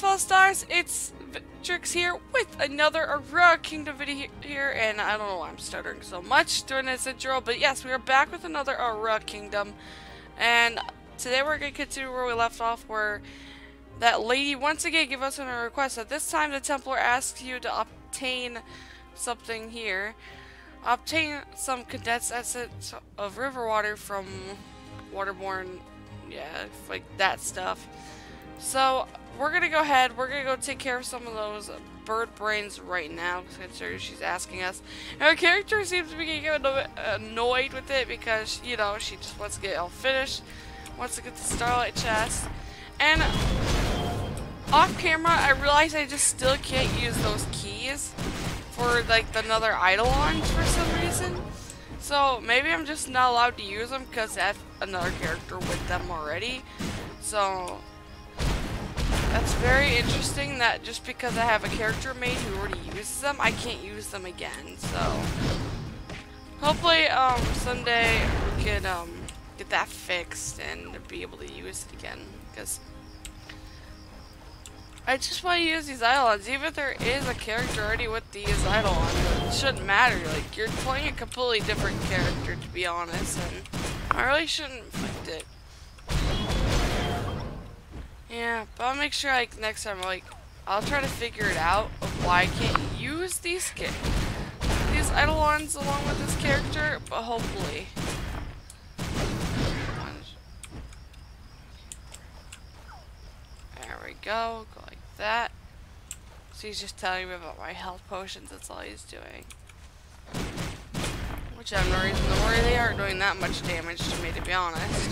guys, fellow stars, it's Trix here with another Aurora Kingdom video here, and I don't know why I'm stuttering so much during this intro, but yes, we are back with another Aurora Kingdom, and today we're going to continue where we left off, where that lady once again gave us a request. At this time, the Templar asks you to obtain something here. Obtain some condensed essence of river water from waterborne, yeah, like that stuff. So, we're gonna go ahead, we're gonna go take care of some of those bird brains right now, considering she's asking us. And our character seems to be getting a bit annoyed with it because, you know, she just wants to get it all finished, wants to get the Starlight chest. And off camera, I realize I just still can't use those keys for, like, another Eidolon for some reason. So, maybe I'm just not allowed to use them because I have another character with them already. So that's very interesting that just because I have a character made who already uses them, I can't use them again. So hopefully someday we could get that fixed and be able to use it again, because I just want to use these Eidolons. Even if there is a character already with these Eidolons, it shouldn't matter. Like, you're playing a completely different character, to be honest, and I really shouldn't affect it. Yeah, but I'll make sure, like, next time, like, I'll try to figure it out of why I can't use these Eidolons along with this character, but hopefully. There we go, go like that. So he's just telling me about my health potions, that's all he's doing. Which I have no reason to worry, they aren't doing that much damage to me, to be honest.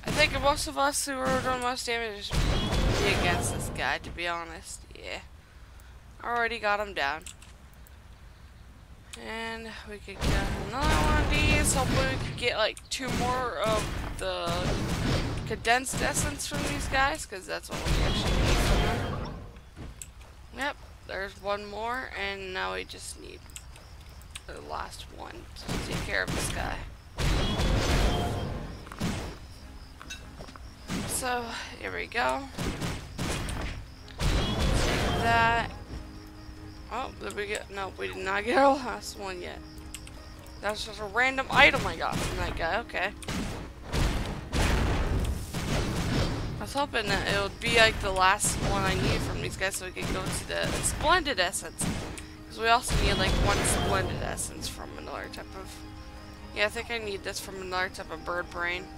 I think most of us who are doing most damage be against this guy, to be honest. Yeah. Already got him down. And we could get another one of these. Hopefully we could get like 2 more of the condensed essence from these guys, because that's what we actually need from them. Yep, there's one more, and now we just need the last one to take care of this guy. So, here we go. Take that. Oh, did we get? No, we did not get our last one yet. That's just a random item I got from that guy. Okay. I was hoping that it would be like the last one I need from these guys so we could go to the Splendid Essence. Because we also need like 1 Splendid Essence from another type of... Yeah, I think I need this from another type of bird brain.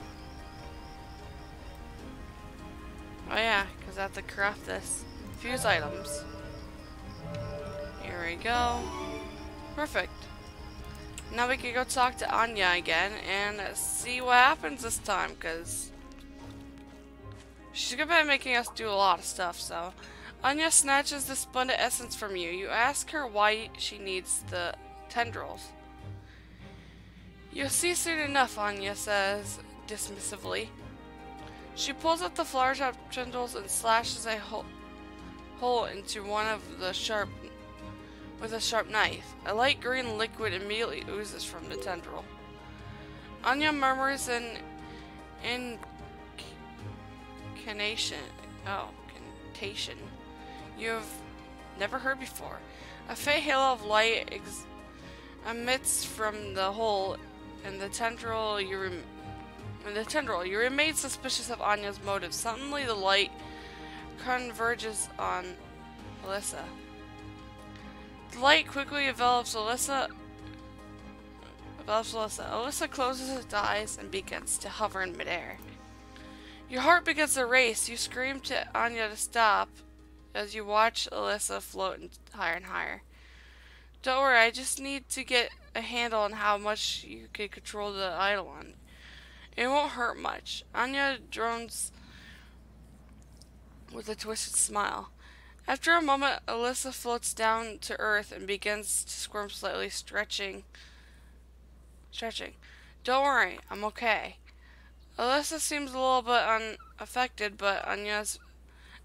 Oh yeah, because I have to craft this. Fuse items. Here we go. Perfect. Now we can go talk to Anya again and see what happens this time, because she's gonna be making us do a lot of stuff. So Anya snatches the Splendid Essence from you. You ask her why she needs the tendrils. You'll see soon enough, Anya says dismissively. She pulls up the flower top tendrils and slashes a hole into one of the with a sharp knife. A light green liquid immediately oozes from the tendril. Anya murmurs an incantation you have never heard before. A faint halo of light emits from the hole in the tendril. You remain suspicious of Anya's motives. Suddenly, the light converges on Alyssa. The light quickly envelops Alyssa. Alyssa closes her eyes and begins to hover in midair. Your heart begins to race. You scream to Anya to stop as you watch Alyssa float higher and higher. Don't worry, I just need to get a handle on how much you can control the Eidolon. It won't hurt much. Anya drones with a twisted smile. After a moment, Alyssa floats down to earth and begins to squirm slightly, stretching. Don't worry, I'm okay. Alyssa seems a little bit unaffected, but Anya's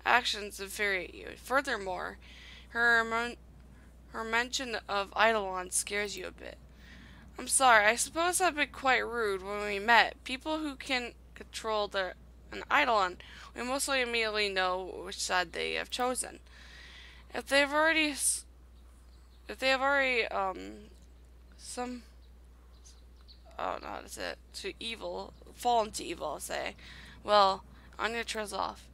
actions infuriate you. Furthermore, her mention of Eidolon scares you a bit. I'm sorry, I suppose I've been quite rude when we met. People who can control their an Eidolon, we mostly immediately know which side they have chosen. If they have already, some, oh no, that's it, to evil, fallen to evil, I'll say, well, Anya trails off.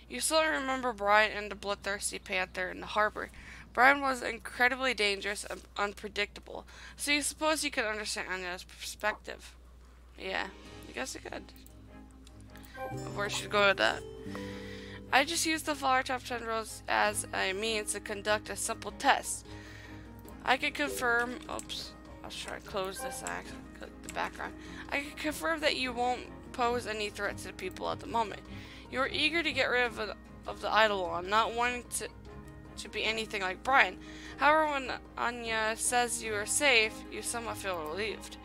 You still remember Brian and the bloodthirsty panther in the harbor. Brian was incredibly dangerous and unpredictable, so you suppose you could understand Anya's perspective. Yeah, I guess I could. Where should go with that? I just used the flower top tendrils as a means to conduct a simple test. I could confirm. Oops, I'll try to close this the background. I could confirm that you won't pose any threat to the people at the moment. You are eager to get rid of the Eidolon, not wanting to be anything like Brian. However, when Anya says you are safe, you somewhat feel relieved.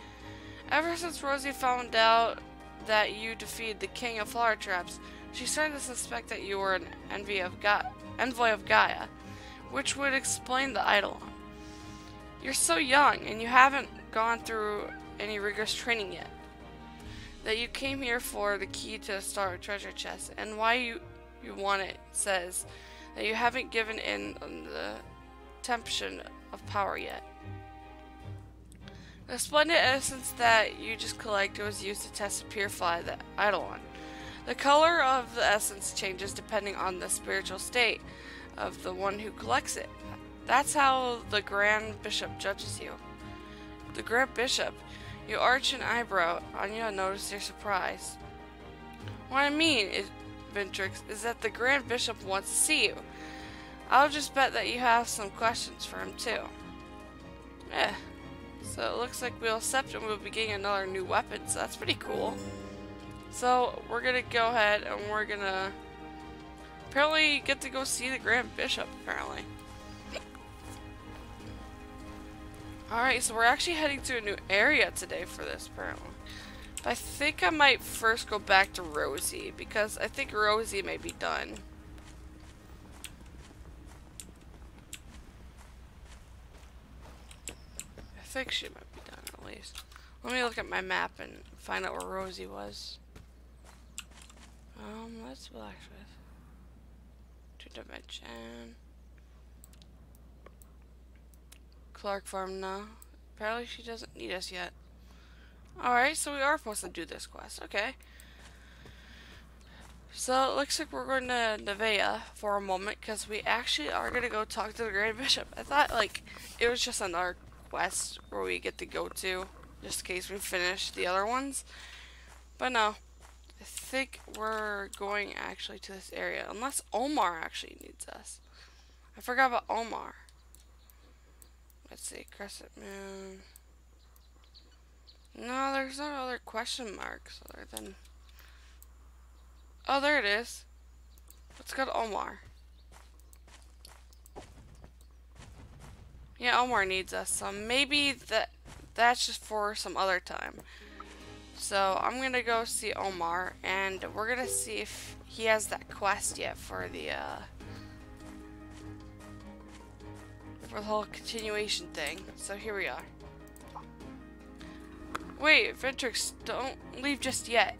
Ever since Rosie found out that you defeated the king of flower traps, she started to suspect that you were an envoy of Gaia, which would explain the Eidolon. You're so young, and you haven't gone through any rigorous training yet. That you came here for the key to the Star Treasure Chest, and why you want it says that you haven't given in on the temptation of power yet. The splendid essence that you just collected was used to test and purify the Eidolon. The color of the essence changes depending on the spiritual state of the one who collects it. That's how the Grand Bishop judges you. The Grand Bishop? You arch an eyebrow. Anya noticed your surprise. What I mean, Ventrix, is that the Grand Bishop wants to see you. I'll just bet that you have some questions for him too. So it looks like we'll accept and we'll be getting another new weapon, so that's pretty cool. So we're gonna go ahead and we're gonna apparently get to go see the Grand Bishop, apparently. Alright, so we're actually heading to a new area today for this, apparently. But I think I might first go back to Rosie, because I think Rosie may be done. I think she might be done, at least. Let me look at my map and find out where Rosie was. Let's relax with 2-dimension. Clark Farm, no. Apparently she doesn't need us yet. Alright, so we are supposed to do this quest. Okay. So it looks like we're going to Nevea for a moment, because we actually are going to go talk to the Grand Bishop. I thought, like, it was just another quest where we get to go to, just in case we finish the other ones. But no. I think we're going actually to this area, unless Omar actually needs us. I forgot about Omar. Let's see, Crescent Moon. No, there's no other question marks other than... Oh, there it is. Let's go to Omar. Yeah, Omar needs us, so maybe that's just for some other time. So I'm gonna go see Omar, and we're gonna see if he has that quest yet for the whole continuation thing. So here we are. Wait, Ventrix, don't leave just yet.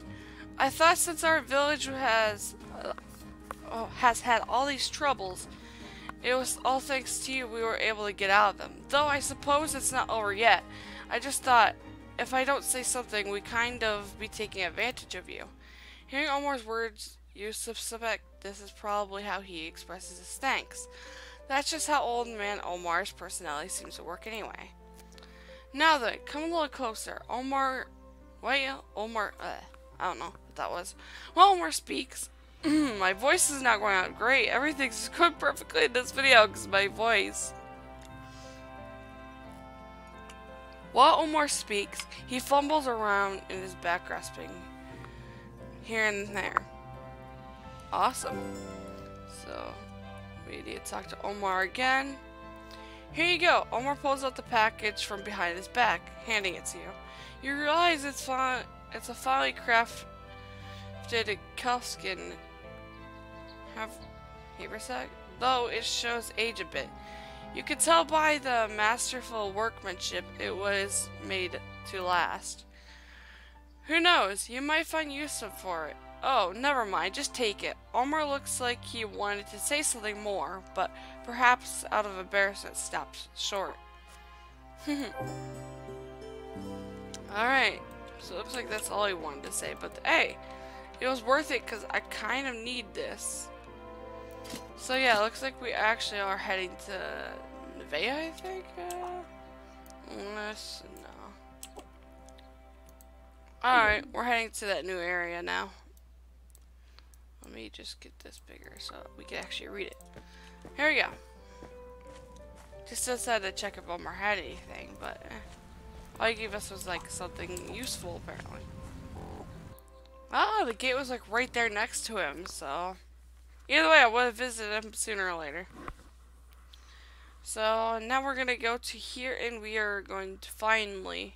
I thought since our village has had all these troubles, it was all thanks to you we were able to get out of them. Though I suppose it's not over yet. I just thought, if I don't say something, we kind of be taking advantage of you. Hearing Omar's words, you suspect this is probably how he expresses his thanks. That's just how old man Omar's personality seems to work anyway. Now then, come a little closer. Omar, I don't know what that was. Well, Omar speaks. My voice is not going out great. Everything's going perfectly in this video because of my voice. While Omar speaks, he fumbles around in his back, grasping here and there. Awesome. So, we need to talk to Omar again. Here you go. Omar pulls out the package from behind his back, handing it to you. You realize it's a finely crafted calfskin haversack, though it shows age a bit. You can tell by the masterful workmanship it was made to last. Who knows, you might find use for it. Oh, never mind, just take it. Omar looks like he wanted to say something more, but perhaps out of embarrassment stopped short. Alright, so it looks like that's all he wanted to say, but hey, it was worth it because I kind of need this. So yeah, it looks like we actually are heading to Nevea, I think? Unless, no. Alright, we're heading to that new area now. Let me just get this bigger so we can actually read it. Here we go. Just decided to check if Omar had anything, but all he gave us was like something useful apparently. Oh, the gate was like right there next to him, so either way I would have visited him sooner or later. So now we're gonna go to here and we are going to finally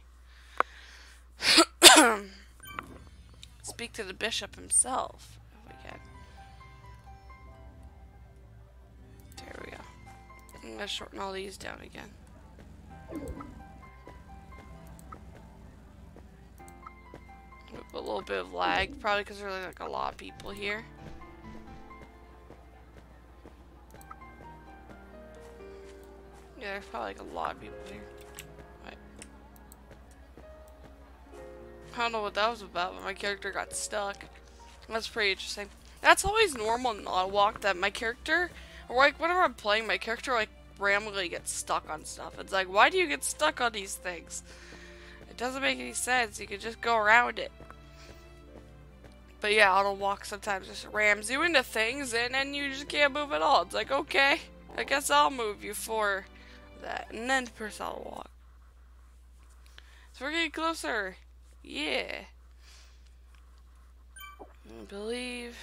speak to the bishop himself. If we can. There we go. I'm gonna shorten all these down again. A little bit of lag, probably because there's like a lot of people here. Yeah, there's probably like a lot of people here. Right. I don't know what that was about, but my character got stuck. That's pretty interesting. That's always normal in Auto Walk, that my character, or like whenever I'm playing, my character like randomly gets stuck on stuff. It's like, why do you get stuck on these things? It doesn't make any sense. You could just go around it. But yeah, Auto Walk sometimes just rams you into things and then you just can't move at all. It's like, okay, I guess I'll move you for that. And then press Auto Walk. So we're getting closer. Yeah. I believe.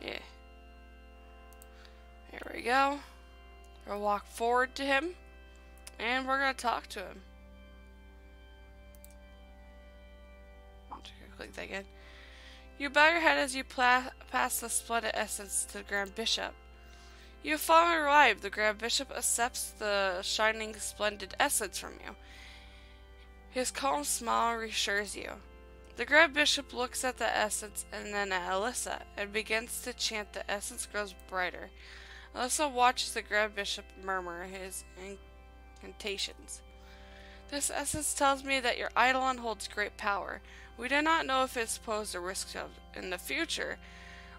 Yeah. There we go. We'll walk forward to him. And we're going to talk to him. I'm just going to click that again. You bow your head as you pass the splendid essence to the Grand Bishop. You have finally arrived. The Grand Bishop accepts the shining, splendid essence from you. His calm smile reassures you. The Grand Bishop looks at the essence and then at Alyssa and begins to chant. The essence grows brighter. Alyssa watches the Grand Bishop murmur his incantations. This essence tells me that your Eidolon holds great power. We do not know if it's posed a risk in the future,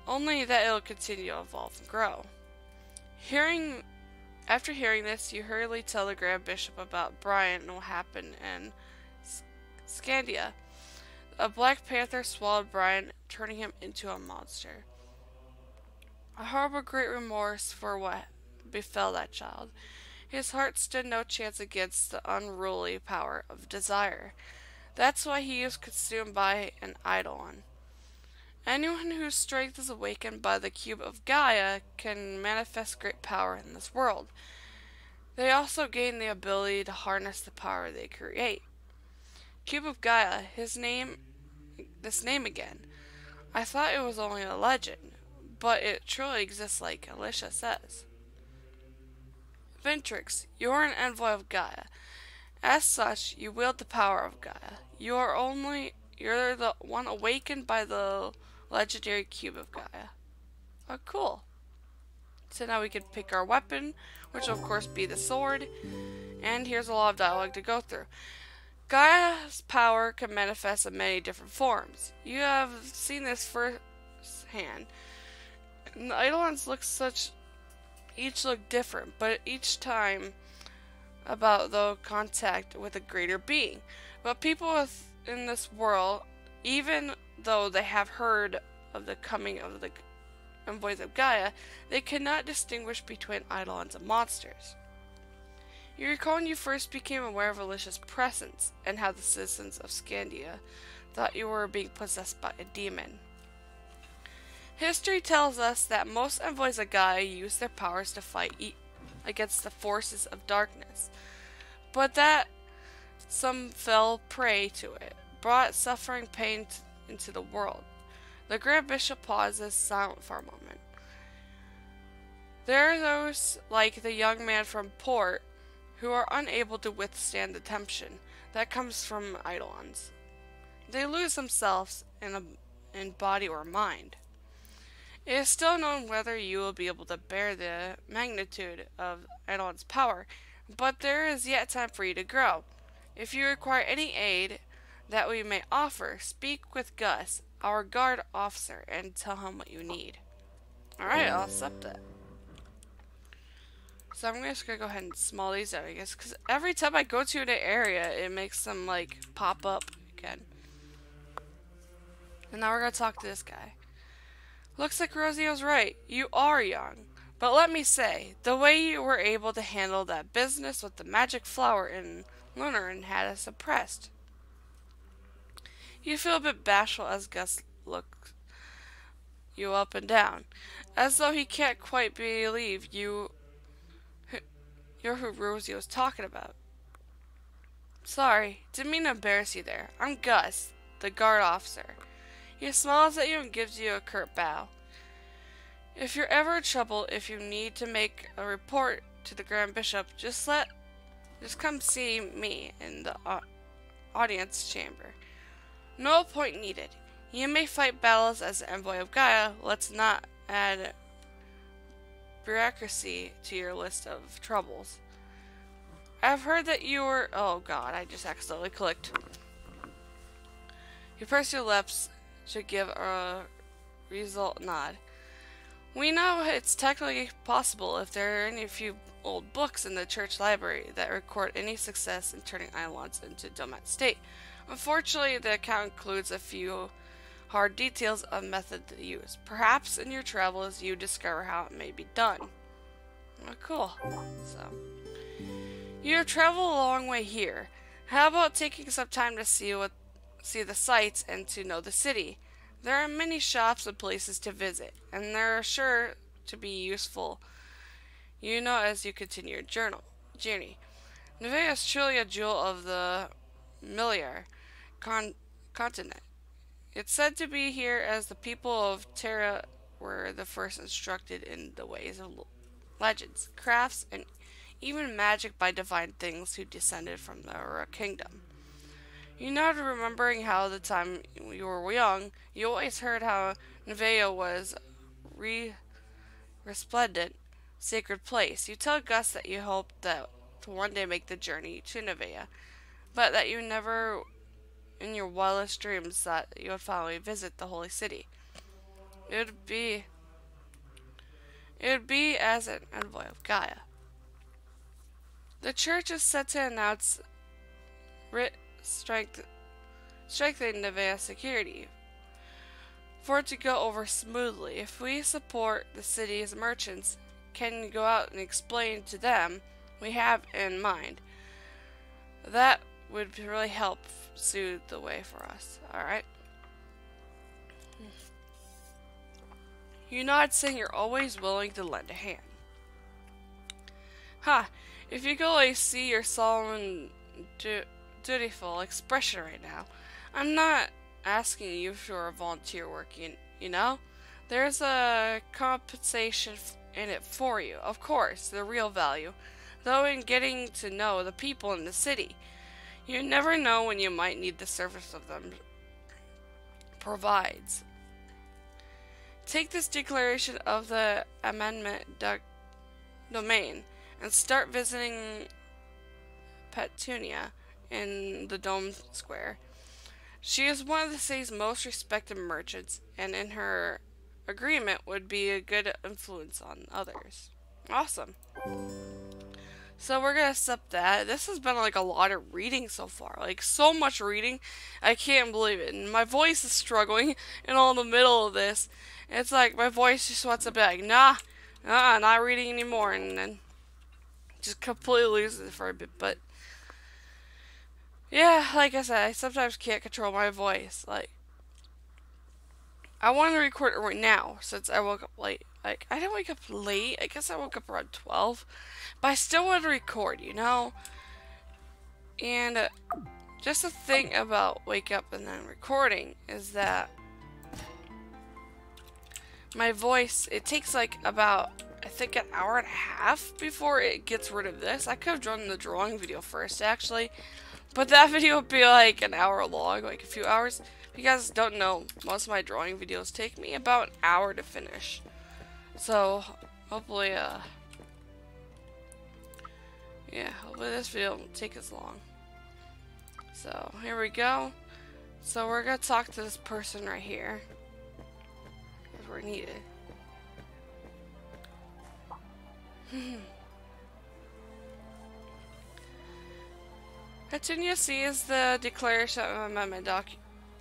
only that it will continue to evolve and grow. After hearing this, you hurriedly tell the Grand Bishop about Brian and what happened in Scandia. A black panther swallowed Brian, turning him into a monster. I harbor great remorse for what befell that child. His heart stood no chance against the unruly power of desire. That's why he is consumed by an Eidolon. Anyone whose strength is awakened by the cube of Gaia can manifest great power in this world. They also gain the ability to harness the power they create. Cube of Gaia, this name again. I thought it was only a legend, but it truly exists like Alicia says. Ventrix, you are an envoy of Gaia. As such, you wield the power of Gaia. You're the one awakened by the legendary cube of Gaia. Oh, cool. So now we can pick our weapon, which will of course be the sword. And here's a lot of dialogue to go through. Gaia's power can manifest in many different forms. You have seen this firsthand. And the Eidolons each look different, but each time about the contact with a greater being. But people in this world, even though they have heard of the coming of the envoys of Gaia, they cannot distinguish between Eidolons and monsters. You recall when you first became aware of Alicia's presence, and how the citizens of Scandia thought you were being possessed by a demon. History tells us that most envoys of Gaia use their powers to fight against the forces of darkness, but that some fell prey to it, brought suffering pain into the world. The Grand Bishop pauses, silent for a moment. There are those, like the young man from Port, who are unable to withstand the temptation that comes from Eidolons. They lose themselves in in body or mind. It is still known whether you will be able to bear the magnitude of Eidolon's power, but there is yet time for you to grow. If you require any aid that we may offer, speak with Gus, our guard officer, and tell him what you need. Alright, I'll accept that. So I'm just gonna go ahead and small these out, I guess, because every time I go to an area, it makes them, like, pop up again. And now we're gonna talk to this guy. Looks like Rosie was right. You are young. But let me say, the way you were able to handle that business with the magic flower in Lunarin had us impressed. You feel a bit bashful as Gus looks you up and down, as though he can't quite believe you're who Rosie was talking about. Sorry, didn't mean to embarrass you there. I'm Gus, the guard officer. He smiles at you and gives you a curt bow. If you're ever in trouble, if you need to make a report to the Grand Bishop, just come see me in the audience chamber. No point needed. You may fight battles as the envoy of Gaia. Let's not add bureaucracy to your list of troubles. I've heard that you were... Oh god, I just accidentally clicked. You purse your lips should give a result nod. We know it's technically possible if there are any few old books in the church library that record any success in turning Eidolons into Domat state. Unfortunately, the account includes a few hard details of method to use. Perhaps in your travels you discover how it may be done. Oh, cool. So, you have traveled a long way here. How about taking some time to see the sights and to know the city? There are many shops and places to visit, and they're sure to be useful, you know, as you continue your journey. Nevea is truly a jewel of the Miliar continent. It's said to be here as the people of Terra were the first instructed in the ways of legends, crafts, and even magic by divine things who descended from the Aurora Kingdom. You know, remembering how the time you were young, you always heard how Nevea was resplendent, sacred place. You tell Gus that you hope that to one day make the journey to Nevea, but that you never, in your wildest dreams, thought you would finally visit the holy city. It would be as an envoy of Gaia. The church is set to announce strengthening Nevea's security for it to go over smoothly. If we support the city's merchants, can go out and explain to them we have in mind. That would really help soothe the way for us. Alright? You nod, saying you're always willing to lend a hand. Ha! If you could only see your solemn dutiful expression right now. I'm not asking you for volunteer work, you know? There's a compensation in it for you, of course, the real value. Though in getting to know the people in the city, you never know when you might need the service of them provides. Take this declaration of the amendment domain and start visiting Petunia in the Dome Square. She is one of the city's most respected merchants, and in her agreement would be a good influence on others. Awesome. So we're gonna accept that. This has been like a lot of reading so far. Like so much reading. I can't believe it. And my voice is struggling in all the middle of this. It's like my voice just wants to be like, nah, not reading anymore, and then just completely loses it for a bit. But yeah, like I said, I sometimes can't control my voice. Like, I want to record it right now since I woke up late. Like, I didn't wake up late. I guess I woke up around 12. But I still want to record, you know? And just the thing about wake up and then recording is that my voice, it takes like about, I think, an hour and a half before it gets rid of this. I could have done the drawing video first, actually. But that video would be like an hour long, like a few hours, you guys don't know, most of my drawing videos take me about an hour to finish. So, hopefully, yeah, hopefully this video won't take as long. So, here we go. So, we're gonna talk to this person right here. Because we're needed. Anya sees the Declaration of Amendment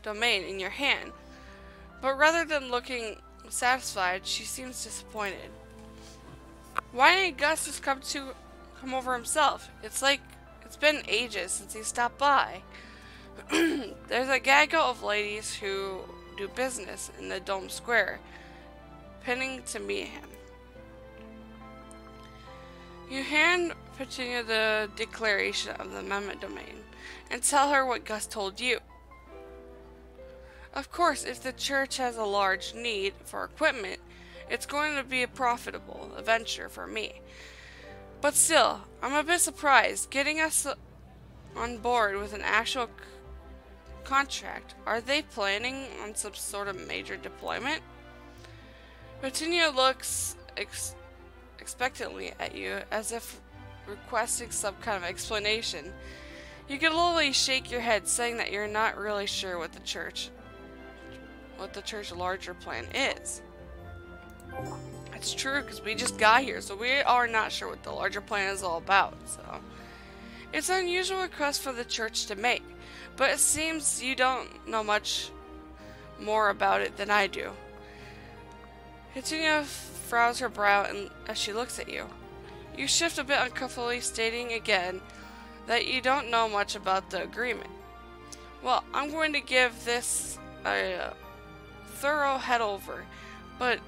domain in your hand, but rather than looking satisfied, she seems disappointed. Why didn't Gus just come over himself? It's like it's been ages since he stopped by. There's a gaggle of ladies who do business in the Dome Square, pinning to meet him. You hand Petunia the Declaration of the Amendment domain and tell her what Gus told you. Of course, if the church has a large need for equipment, it's going to be a profitable venture for me. But still, I'm a bit surprised getting us on board with an actual contract. Are they planning on some sort of major deployment? Petunia looks expectantly at you as if requesting some kind of explanation. You can literally shake your head, saying that you're not really sure what the church's larger plan is. It's true, because we just got here, so we are not sure what the larger plan is all about. So it's an unusual request for the church to make, but it seems you don't know much more about it than I do. Petunia frowns her brow as she looks at you. You shift a bit uncomfortably, stating again that you don't know much about the agreement. Well, I'm going to give this a thorough head over, but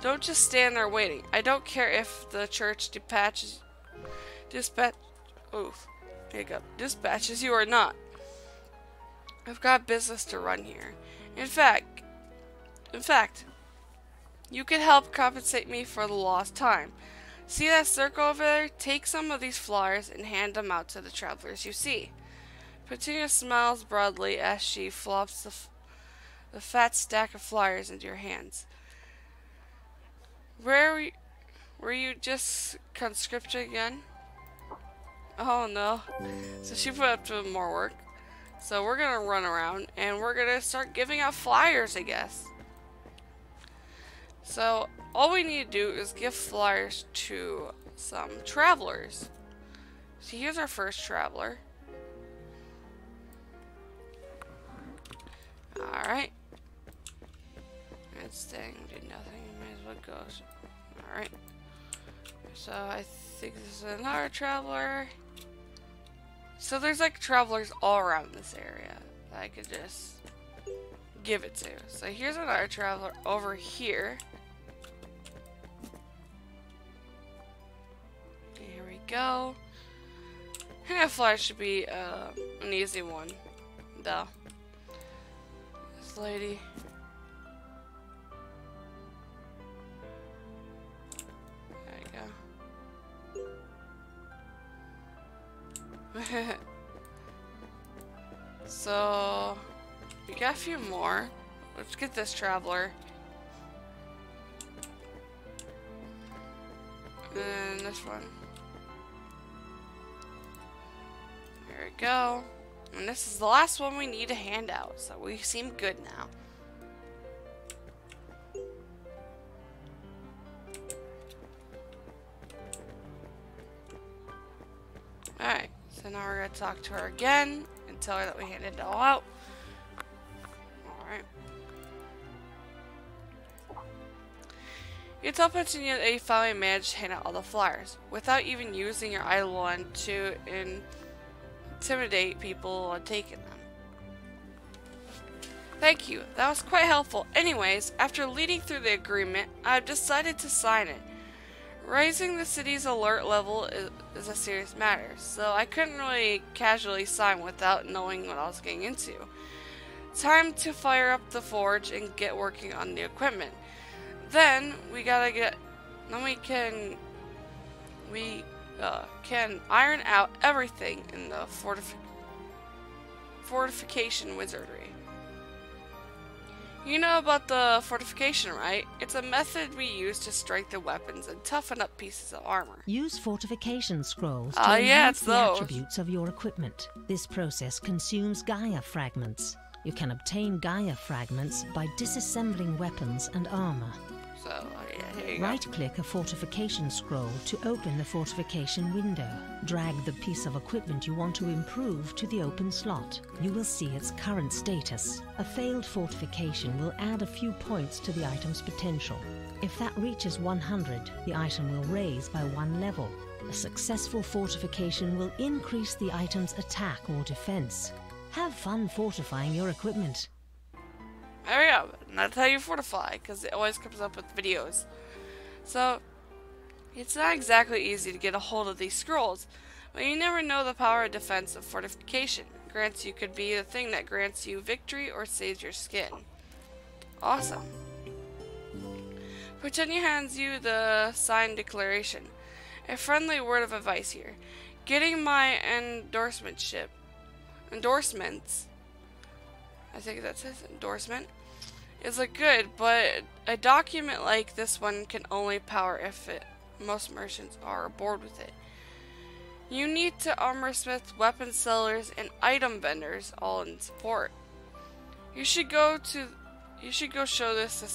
don't just stand there waiting. I don't care if the church dispatches you or not. I've got business to run here. In fact, you can help compensate me for the lost time. See that circle over there? Take some of these flyers and hand them out to the travelers you see. Petunia smiles broadly as she flops the fat stack of flyers into your hands. Were you just conscripted again? Oh no. So she put up to more work. So we're gonna run around and we're gonna start giving out flyers, I guess. So all we need to do is give flyers to some travelers. So here's our first traveler. Alright. This thing did nothing. May as well go. Alright. So I think this is another traveler. So there's like travelers all around this area that I could just give it to. So here's another traveler over here. Here we go. And that flyer should be an easy one, though. This lady. So we got a few more. Let's get this traveler. And this one. There we go. And this is the last one we need to hand out. So we seem good now. Alright. So now we're going to talk to her again and tell her that we handed it all out. Alright. You tell Petunia that you finally managed to hand out all the flyers without even using your Eidolon to intimidate people on taking them. Thank you. That was quite helpful. Anyways, after leading through the agreement, I've decided to sign it. Raising the city's alert level is a serious matter, so I couldn't really casually sign without knowing what I was getting into. Time to fire up the forge and get working on the equipment. Then we can iron out everything in the fortification wizardry. You know about the fortification, right? It's a method we use to strengthen weapons and toughen up pieces of armor. Use fortification scrolls to Yeah, enhance it's the those. attributes of your equipment. This process consumes Gaia fragments. You can obtain Gaia fragments by disassembling weapons and armor. So, yeah, here you go. Right-click a fortification scroll to open the fortification window. Drag the piece of equipment you want to improve to the open slot. You will see its current status. A failed fortification will add a few points to the item's potential. If that reaches 100, the item will raise by 1 level. A successful fortification will increase the item's attack or defense. Have fun fortifying your equipment. There we go. And that's how you fortify, because it always comes up with videos. So, it's not exactly easy to get a hold of these scrolls, but you never know the power of defense of fortification. Grants you could be the thing that grants you victory or saves your skin. Awesome. Pretend you hands you the signed declaration. A friendly word of advice here. Getting my endorsements, I think that says endorsement, is a good, but a document like this one can only power if most merchants are aboard with it. You need to armorsmiths, weapon sellers, and item vendors all in support. You should go show this to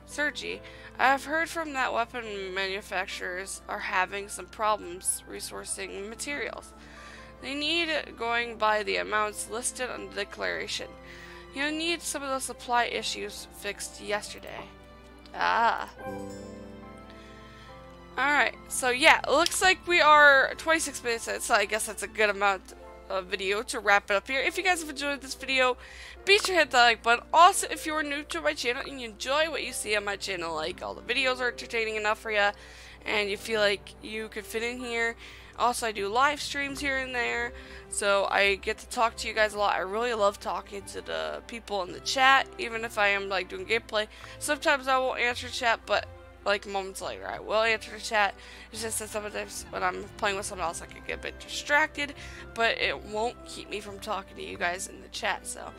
Sergi. I have heard from that weapon manufacturers are having some problems resourcing materials. They need it going by the amounts listed on the declaration. You'll need some of the supply issues fixed yesterday. Alright, so yeah, it looks like we are 26 minutes in, so I guess that's a good amount of video to wrap it up here. If you guys have enjoyed this video, be sure to hit that like button. Also, if you're new to my channel and you enjoy what you see on my channel, like all the videos are entertaining enough for you, and you feel like you could fit in here. Also, I do live streams here and there, so I get to talk to you guys a lot. I really love talking to the people in the chat, even if I am like doing gameplay. Sometimes I won't answer chat, but like moments later I will answer the chat. It's just that sometimes when I'm playing with someone else I can get a bit distracted, but it won't keep me from talking to you guys in the chat. So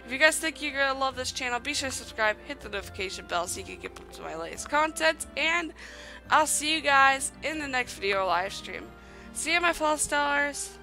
if you guys think you're gonna love this channel, be sure to subscribe, hit the notification bell so you can get to my latest content, and I'll see you guys in the next video or live stream. See you, my fellow stars.